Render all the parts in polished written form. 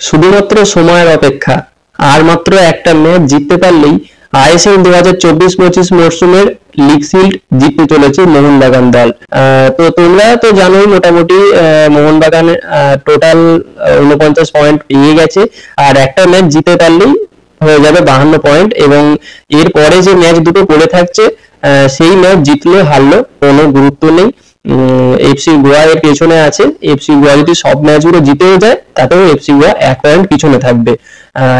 শুধুমাত্র সময়ের অপেক্ষা, আর মাত্র একটা ম্যাচ জিততে পারলেই আইএসএল 2024-25 মরশুমের লিগ শিল্ড জিততে চলেছে মোহনবাগান দল। তো তোমরা তো জানোই মোটামুটি মোহনবাগান টোটাল 49 পয়েন্ট পেয়ে গেছে, আর একটা ম্যাচ জিতে পারলেই হয়ে যাবে 52 পয়েন্ট, এবং এরপরে যে ম্যাচ দুটো পড়ে থাকছে সেই ম্যাচ জিতলে হারলো কোনো গুরুত্ব নেই। এফসি গোয়া এর পেছনে আছে, এফসি গোয়া যদি সব ম্যাচগুলো জিতেও যায় তাতেও এফসি গোয়া 1 পয়েন্ট পিছনে থাকবে,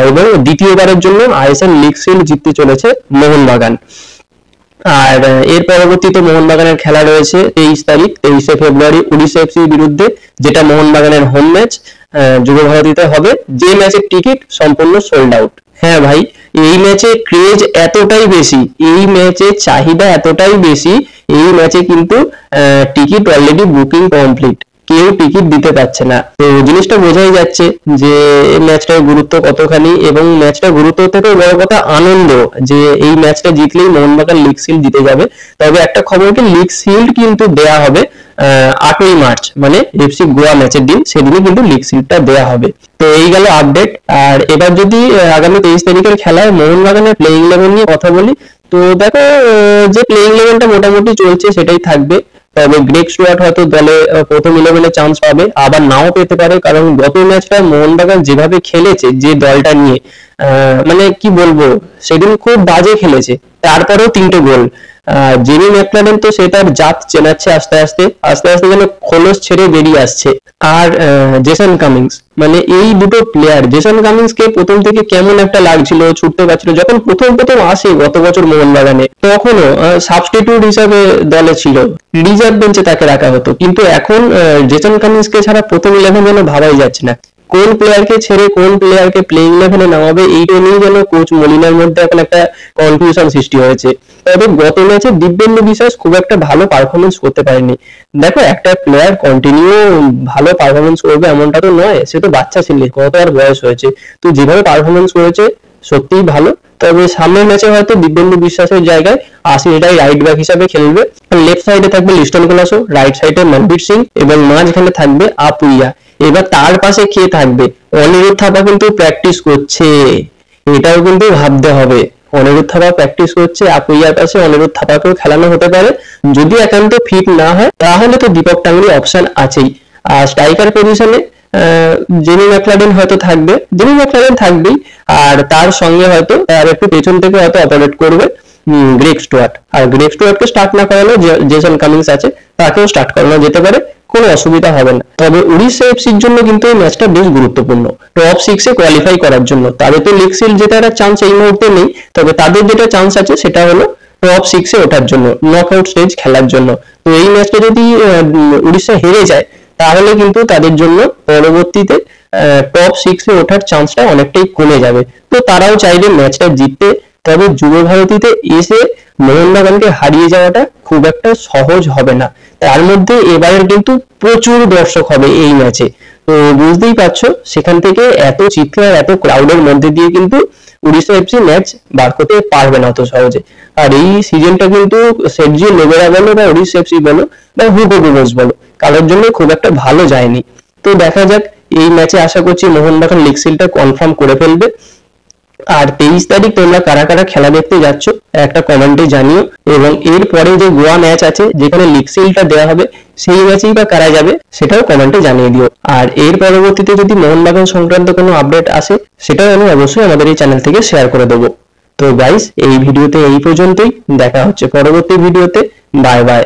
এবং দ্বিতীয়বারের জন্য আইএসএল লিগ শিল্ড জিততে চলেছে মোহনবাগান। আর এর পরবর্তীতে মোহনবাগানের খেলা রয়েছে 23 ফেব্রুয়ারি উড়িষ্যা এফসির বিরুদ্ধে, যেটা মোহনবাগানের হোম ম্যাচ যুবভারতীতে হবে, যে ম্যাচের টিকিট সম্পূর্ণ সোল্ড আউট। হ্যাঁ ভাই, এই ম্যাচে ক্রেজ এতটাই বেশি, এই ম্যাচে চাহিদা এতটাই বেশি, এই ম্যাচে কিন্তু টিকিট অলরেডি বুকিং কমপ্লিট, কেউ টিকিট দিতে পারছে না। তো জিনিসটা বোঝাই যাচ্ছে যে এই ম্যাচটার গুরুত্ব কতখানি, এবং ম্যাচটার গুরুত্ব থেকে বড় কথা আনন্দ, যে এই ম্যাচটা জিতলেই মোহনবাগান লিগ শিল্ড জিতে যাবে। তবে একটা খবর কি, লিগ শিল্ড কিন্তু দেয়া হবে 8ই মার্চ, মানে এফসি গোয়া ম্যাচের দিন, সেদিনই কিন্তু লিগ শিল্ডটা দেয়া হবে। তো এই গেল আপডেট। আর এবার যদি আগামী 23 তারিখের খেলায় মোহনবাগানের প্লেইং 11 নিয়ে কথা বলি, তো দেখো যে প্লেইং 11টা মোটামুটি চলছে সেটাই থাকবে। তবে গ্রেগ স্টুয়ার্ট হয়তো দলে প্রথম 11-এ চান্স পাবে, আবার নাও পেতে পারে, কারণ গত ম্যাচটা মোহনবাগান যেভাবে খেলেছে যে দলটা নিয়ে, মানে কি বলবো, সেদিন খুব বাজে খেলেছে, তারপরেও 3টে গোল। জেমি ম্যাকলারেন তো সে তার জাত চেনাচ্ছে আস্তে আস্তে যেন খোলস ছেড়ে বেরিয়ে আসছে। আর জেসন কামিংস, মানে এই দুটো প্লেয়ার, জেসন কামিংসকে প্রথম থেকে কেমন একটা লাগছিল, ছুটতে পারছিল যখন প্রথম আসে গত বছর মোহনবাগানে, তখনও সাবস্টিটিউট হিসাবে দলে ছিল, রিজার্ভ বেঞ্চে তাকে রাখা হতো, কিন্তু এখন জেসন কামিংসকে ছাড়া প্রথম 11 যেন ভাবাই যাচ্ছে না। কোন প্লেয়ারকে ছেড়ে কোন প্লেয়ারকে প্লেইং 11-এ নামাবে, এইটা নিয়ে যেন কোচ মলিনার মধ্যে এখন একটা কনফিউশন সৃষ্টি হয়েছে। তবে গত ম্যাচে দিব্যেন্দু বিশ্বাস খুব একটা ভালো পারফরমেন্স করতে পারেনি। দেখো, একটা প্লেয়ার কন্টিনিউ ভালো পারফরমেন্স করবে এমনটা তো নয়, সে তো বাচ্চা ছেলে, কত আর বয়স হয়েছে, তো যেভাবে পারফরমেন্স করেছে সত্যিই ভালো। তবে সামনের ম্যাচে হয়তো দিব্যেন্দু বিশ্বাসের জায়গায় আশিটাই রাইট ব্যাক হিসাবে খেলবে, লেফট সাইডে থাকবে লিস্টন কোলাসো, রাইট সাইডে মনবীর সিং, এবং মাঝখানে থাকবে আপুইয়া। এবার তার পাশে কে থাকবে? অনিরুদ্ধ থাপা কিন্তু প্র্যাকটিস করছে, এটাও কিন্তু ভাবতে হবে। অনিরুদ্ধ থাপা প্র্যাকটিস করছে, আপুইয়ার পাশে অনিরুদ্ধ থাপাকেও খেলানো হতে পারে। যদি একান্ত ফিট না হয় তাহলে তো দীপক টাঙ্গুলি অপশন আছেই। আর স্ট্রাইকার পজিশনে জেমি ম্যাকলারেন হয়তো থাকবে, জেমি ম্যাকলারেন থাকবেই, আর তার সঙ্গে হয়তো আর একটু পেছন থেকে হয়তো অপারেট করবে গ্রেগ স্টুয়ার্ট। আর গ্রেগ স্টুয়ার্টকে স্টার্ট না করানো জেসন কামিংস আছে, তাকেও স্টার্ট করানো যেতে পারে, কোনো অসুবিধা হবে না। তবে উড়িষ্যা এফসির জন্য কিন্তু এই ম্যাচটা বেশ গুরুত্বপূর্ণ, টপ 6-এ কোয়ালিফাই করার জন্য। তাদের তো লিগ শিল্ড জেতার চান্স এই মুহূর্তে নেই, তবে তাদের যেটা চান্স আছে সেটা হলো টপ 6-এ ওঠার জন্য, নকআউট স্টেজ খেলার জন্য। তো এই ম্যাচটা যদি উড়িষ্যা হেরে যায় তাহলে কিন্তু তাদের জন্য পরবর্তীতে টপ 6-এ ওঠার চান্সটা অনেকটাই কমে যাবে। তো তারাও চাইবে ম্যাচটা জিততে। তবে যুবভারতীতে এসে মোহনবাগানকে হারিয়ে যাওয়াটা খুব একটা সহজ হবে না। তার মধ্যে এবারে কিন্তু প্রচুর দর্শক হবে এই ম্যাচে, তো বুঝতেই পারছো সেখান থেকে এত চিৎকার, এত ক্রাউডের মধ্যে দিয়ে কিন্তু উড়িষ্যা এফসি ম্যাচ বার করতে পারবে না অত সহজে। আর এই সিজনটা কিন্তু সেটজি লোবেরা বলো বা উড়িষ্যা এফসি বলো বা হুগো বুলস বলো, কারোর জন্য খুব একটা ভালো যায়নি। তো দেখা যাক, এই ম্যাচে আশা করছি মোহনবাগান লিগ শিল্ডটা কনফার্ম করে ফেলবে। আর 23 তারিখ তোমরা কারা কারা খেলা দেখতে যাচ্ছ একটা কমেন্টে জানিও, এবং এরপরে যে গোয়া ম্যাচ আছে যেখানে লিগ শিল্ডটা দেওয়া হবে সেই ম্যাচেই বা কারা যাবে সেটাও কমেন্টে জানিয়ে দিও। আর এর পরবর্তীতে যদি মোহনবাগান সংক্রান্ত কোনো আপডেট আসে সেটাও আমি অবশ্যই আমাদের এই চ্যানেল থেকে শেয়ার করে দেবো। তো গাইস, এই ভিডিওতে এই পর্যন্তই, দেখা হচ্ছে পরবর্তী ভিডিওতে। Bye bye.